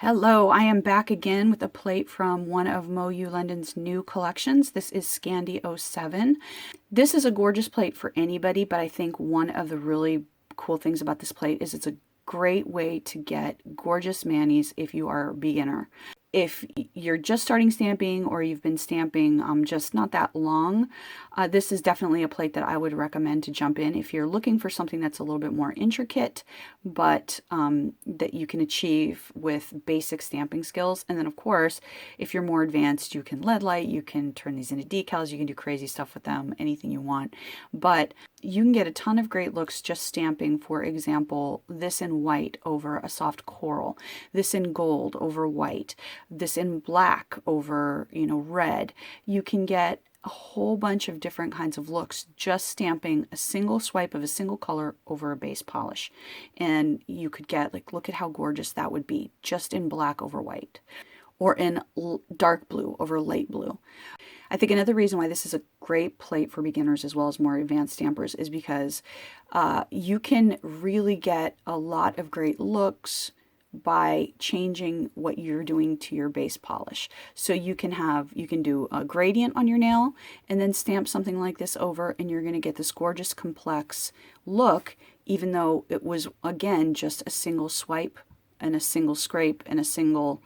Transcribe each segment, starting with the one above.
Hello, I am back again with a plate from one of MoYou-London's new collections. This is Scandi '07. This is a gorgeous plate for anybody, but I think one of the really cool things about this plate is it's a great way to get gorgeous manis if you are a beginner. If you're just starting stamping or you've been stamping just not that long, this is definitely a plate that I would recommend to jump in if you're looking for something that's a little bit more intricate, but that you can achieve with basic stamping skills. And then, of course, if you're more advanced, you can lead light, you can turn these into decals, you can do crazy stuff with them, anything you want. But you can get a ton of great looks just stamping, for example, this in white over a soft coral, this in gold over white, this in black over, red. You can get a whole bunch of different kinds of looks just stamping a single swipe of a single color over a base polish. And you could get, like, look at how gorgeous that would be just in black over white, or in dark blue over light blue. I think another reason why this is a great plate for beginners as well as more advanced stampers is because you can really get a lot of great looks by changing what you're doing to your base polish. So you can do a gradient on your nail and then stamp something like this over, and you're going to get this gorgeous complex look, even though it was, again, just a single swipe and a single scrape and a single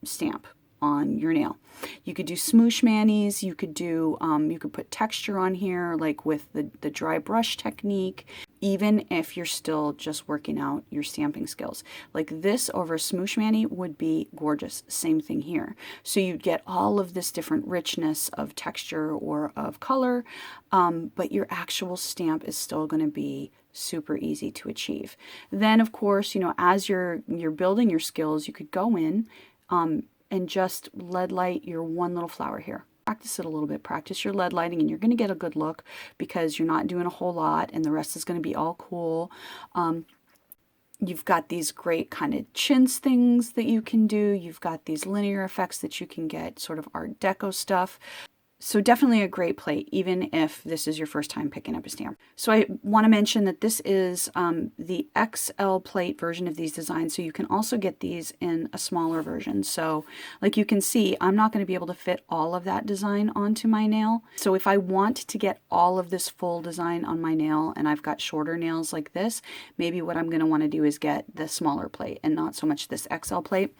stamp on your nail. You could do smoosh manis, you could do you could put texture on here, like with the dry brush technique, even if you're still just working out your stamping skills. Like this over a smoosh mani would be gorgeous. Same thing here. So you'd get all of this different richness of texture or of color, but your actual stamp is still going to be super easy to achieve. Then, of course, as you're building your skills, you could go in and just lead light your one little flower here. Practice it a little bit. Practice your lead lighting, and you're going to get a good look because you're not doing a whole lot, and the rest is going to be all cool. You've got these great kind of chintz things that you can do. You've got these linear effects that you can get, sort of Art Deco stuff. So definitely a great plate, even if this is your first time picking up a stamp. So I want to mention that this is the XL plate version of these designs, so you can also get these in a smaller version. So like you can see, I'm not going to be able to fit all of that design onto my nail. So if I want to get all of this full design on my nail and I've got shorter nails like this, maybe what I'm going to want to do is get the smaller plate and not so much this XL plate.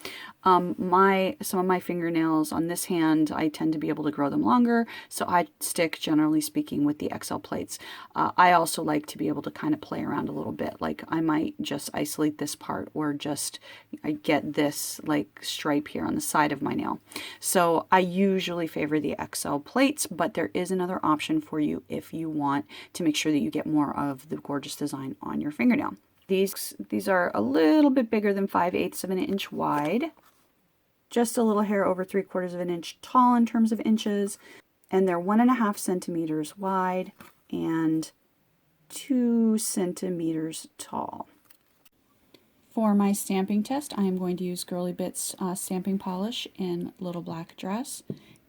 Some of my fingernails on this hand, I tend to be able to grow them longer. So I stick, generally speaking, with the XL plates. I also like to be able to kind of play around a little bit. Like I might just isolate this part, or just I get this like stripe here on the side of my nail. So I usually favor the XL plates, but there is another option for you if you want to make sure that you get more of the gorgeous design on your fingernail. These are a little bit bigger than 5/8 of an inch wide. Just a little hair over 3/4 of an inch tall in terms of inches, and they're 1.5 centimeters wide and 2 centimeters tall. For my stamping test, I am going to use Girly Bits stamping polish in Little Black Dress,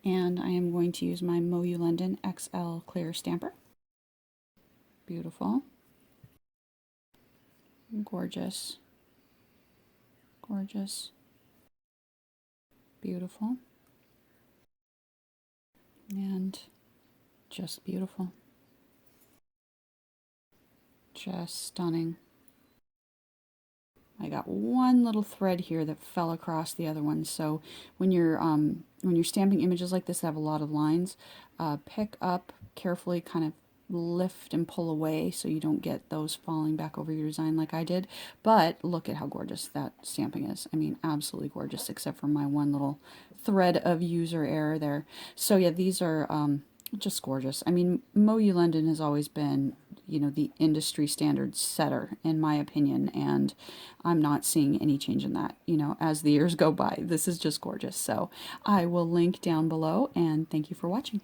and I am going to use my MoYou-London XL clear stamper. Beautiful. Gorgeous. Gorgeous. Beautiful, and just beautiful, just stunning. I got one little thread here that fell across the other one, so when you're stamping images like this that have a lot of lines, pick up carefully, kind of lift and pull away so you don't get those falling back over your design like I did. But look at how gorgeous that stamping is. I mean, absolutely gorgeous, except for my one little thread of user error there. So yeah, these are just gorgeous. I mean, MoYou-London has always been, the industry standard setter, in my opinion, and I'm not seeing any change in that, as the years go by. This is just gorgeous. So I will link down below, and thank you for watching.